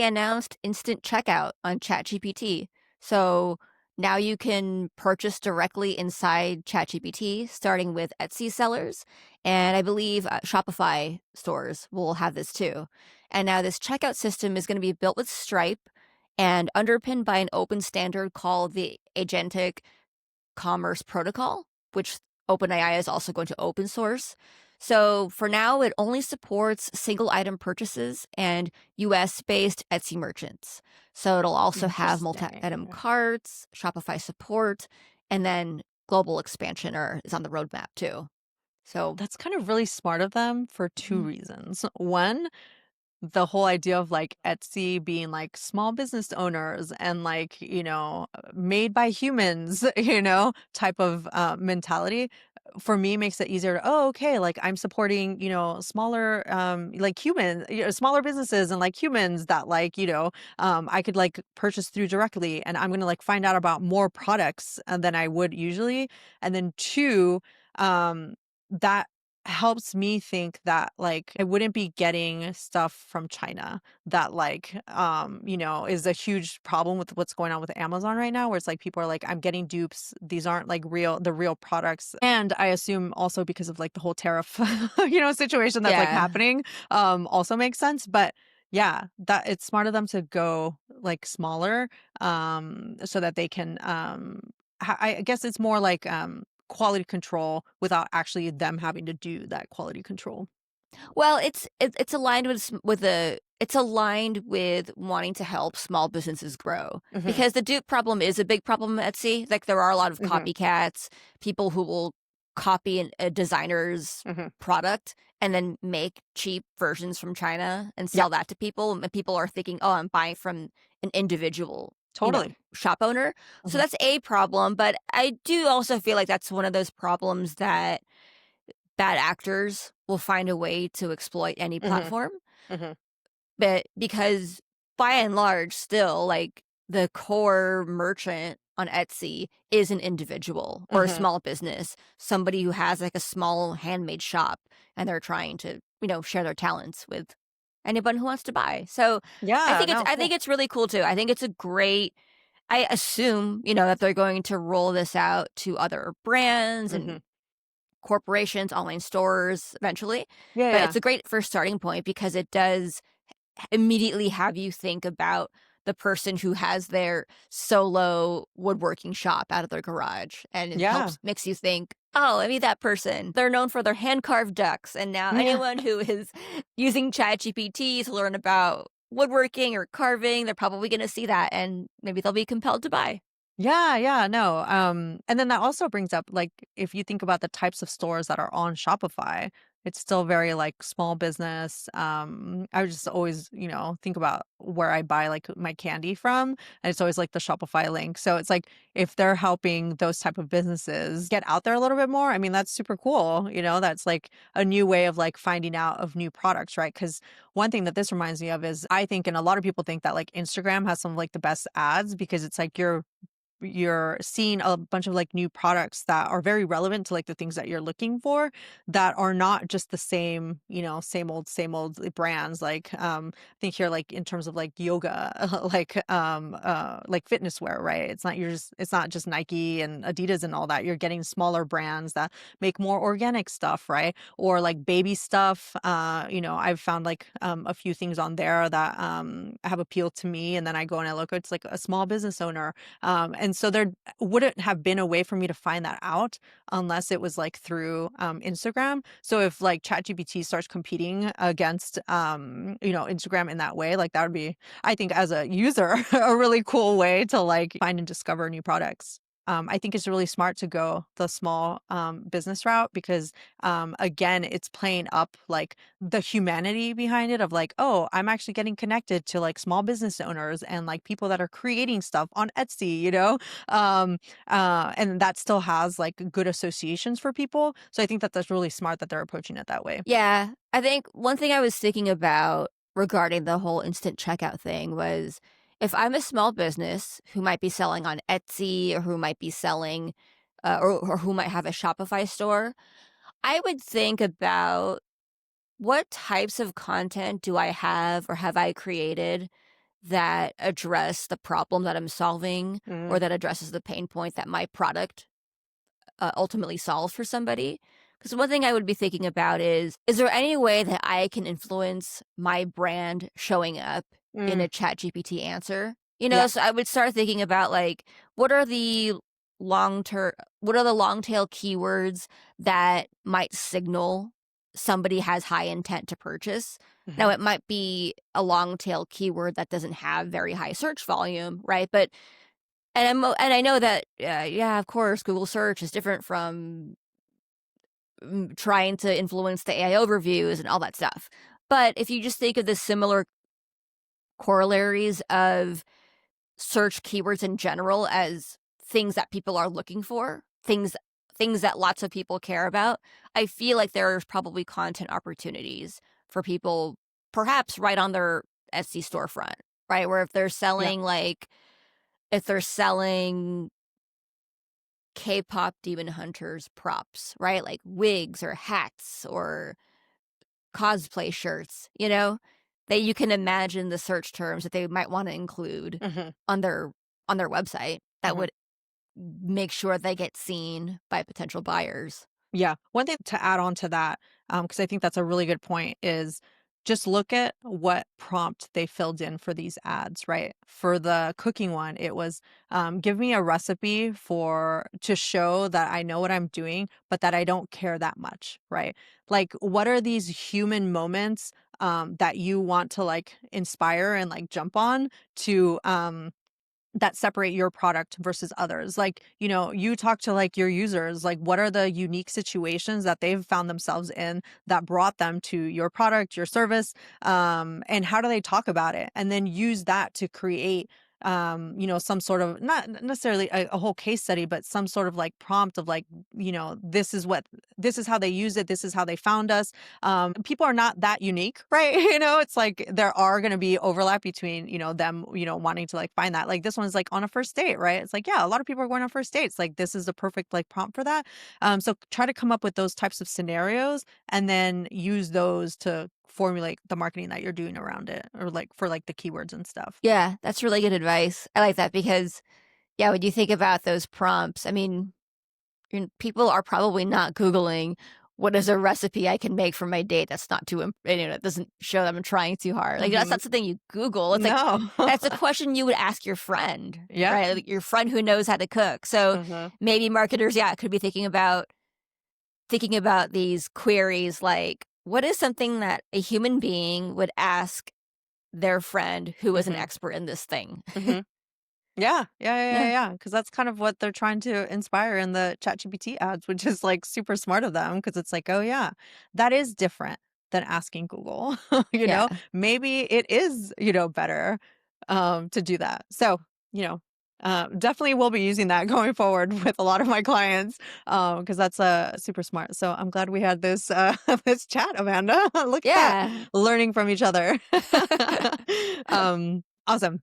Shopify announced instant checkout on ChatGPT. So now you can purchase directly inside ChatGPT, starting with Etsy sellers. And I believe Shopify stores will have this too. And now this checkout system is going to be built with Stripe and underpinned by an open standard called the Agentic Commerce Protocol, which OpenAI is also going to open source. So for now, it only supports single item purchases and US based Etsy merchants. So it'll also have multi item Interesting. carts, Shopify support, and then global expansion is on the roadmap too. So, That's kind of really smart of them for two mhm. reasons. One, the whole idea of like Etsy being like small business owners and like, made by humans, type of mentality for me makes it easier to, oh, okay, like I'm supporting, smaller, like smaller businesses and like humans that like, I could like purchase through directly and I'm going to like find out about more products than I would usually. And then two, that helps me think that like I wouldn't be getting stuff from China that like is a huge problem with what's going on with Amazon right now where it's like people are like I'm getting dupes, these aren't like real products. And I assume also because of like the whole tariff situation that's like Yeah. happening also makes sense, but yeah, that it's smart of them to go like smaller so that they can I guess it's more like quality control without actually them having to do that quality control. Well, it's aligned it's aligned with wanting to help small businesses grow Mhm, because the dupe problem is a big problem at Etsy. Like there are a lot of mhm, copycats, people who will copy a designer's mhm. product and then make cheap versions from China and Yeah, sell that to people. And people are thinking, "Oh, I'm buying from an individual, totally. shop owner." So Mhm, that's a problem, but I do also feel like that's one of those problems that bad actors will find a way to exploit any mhm, platform, mhm, but because by and large, still, like, the core merchant on Etsy is an individual or a mhm. small business, somebody who has, like, a small handmade shop, and they're trying to, share their talents with anyone who wants to buy. So, Yeah, no, I think cool. it's really cool too. I think it's a great I assume, that they're going to roll this out to other brands and Mhm. corporations, online stores eventually. Yeah, But yeah. it's a great first starting point because it does immediately have you think about the person who has their solo woodworking shop out of their garage and it Yeah. makes you think, oh, I mean, that person, they're known for their hand carved ducks. And now Yeah. anyone who is using ChatGPT to learn about woodworking or carving, they're probably going to see that and maybe they'll be compelled to buy. Yeah, yeah, no. And then that also brings up like if you think about the types of stores that are on Shopify, it's still very like small business. I would just always, think about where I buy like my candy from, and it's always like the Shopify link. So it's like if they're helping those type of businesses get out there a little bit more, I mean that's super cool. That's like a new way of like finding out of new products, right? Because one thing that this reminds me of is I think, and a lot of people think that like Instagram has some of like the best ads because it's like you're seeing a bunch of like new products that are very relevant to like the things that you're looking for that are not just the same, same old brands I think here like in terms of like yoga like fitness wear, right? It's not just Nike and Adidas and all that. You're getting smaller brands that make more organic stuff, right? Or like baby stuff. I've found like a few things on there that have appealed to me, and then I go and I look, it's like a small business owner and so there wouldn't have been a way for me to find that out unless it was like through Instagram. So if like ChatGPT starts competing against Instagram in that way, like that would be, I think, as a user, a really cool way to like find and discover new products. I think it's really smart to go the small business route because again, it's playing up like the humanity behind it of like, oh, I'm actually getting connected to like small business owners and like people that are creating stuff on Etsy, um, and that still has like good associations for people. So I think that that's really smart that they're approaching it that way. Yeah, I think one thing I was thinking about regarding the whole instant checkout thing was if I'm a small business who might be selling on Etsy or who might be selling or who might have a Shopify store, I would think about what types of content do I have or have I created that address the problem that I'm solving or Mm, that addresses the pain point that my product ultimately solves for somebody. Because one thing I would be thinking about is there any way that I can influence my brand showing up in mm, a chat GPT answer? yeah. So I would start thinking about like, what are the what are the long tail keywords that might signal somebody has high intent to purchase? Now, Mhm, it might be a long tail keyword that doesn't have very high search volume, right? But and I know that, yeah, of course, Google search is different from trying to influence the AI overviews and all that stuff. But if you just think of the similar corollaries of search keywords in general as things that people are looking for, things that lots of people care about, I feel like there's probably content opportunities for people perhaps right on their Etsy storefront, right? Where yeah. if they're selling K-pop Demon Hunters props, right? Like wigs or hats or cosplay shirts, that you can imagine the search terms that they might want to include Mhm, on their website that mhm. would make sure they get seen by potential buyers. Yeah. One thing to add on to that, because I think that's a really good point, is just look at what prompt they filled in for these ads, right? For the cooking one, it was give me a recipe to show that I know what I'm doing, but that I don't care that much, right? Like, what are these human moments that you want to like inspire and like jump on to that separate your product versus others. Like, you talk to like your users, like what are the unique situations that they've found themselves in that brought them to your product, your service, and how do they talk about it? And then use that to create some sort of not necessarily a whole case study, but some sort of like prompt of like, this is how they use it, this is how they found us. People are not that unique, right? It's like there are going to be overlap between, them, wanting to like find that. Like this one's like on a first date, right? It's like, yeah, a lot of people are going on first dates. Like this is the perfect like prompt for that. So try to come up with those types of scenarios and then use those to formulate the marketing that you're doing around it or like for like the keywords and stuff. Yeah, that's really good advice. I like that because, yeah, when you think about those prompts, I mean, people are probably not Googling what is a recipe I can make for my date that's not too, it doesn't show that I'm trying too hard. Like, that's Hmm. not something you Google. It's like, No. that's a question you would ask your friend, Yeah. right? Like your friend who knows how to cook. So Hmm. maybe marketers, yeah, could be thinking about these queries like, what is something that a human being would ask their friend who is an Hmm. expert in this thing? Hmm. Yeah, yeah, yeah, yeah, Yeah. yeah. Because that's kind of what they're trying to inspire in the ChatGPT ads, which is like super smart of them. Because it's like, oh yeah, that is different than asking Google. Yeah. Maybe it is, better to do that. So, definitely will be using that going forward with a lot of my clients because that's super smart. So I'm glad we had this this chat, Amanda. Look at that, Yeah. learning from each other. Awesome.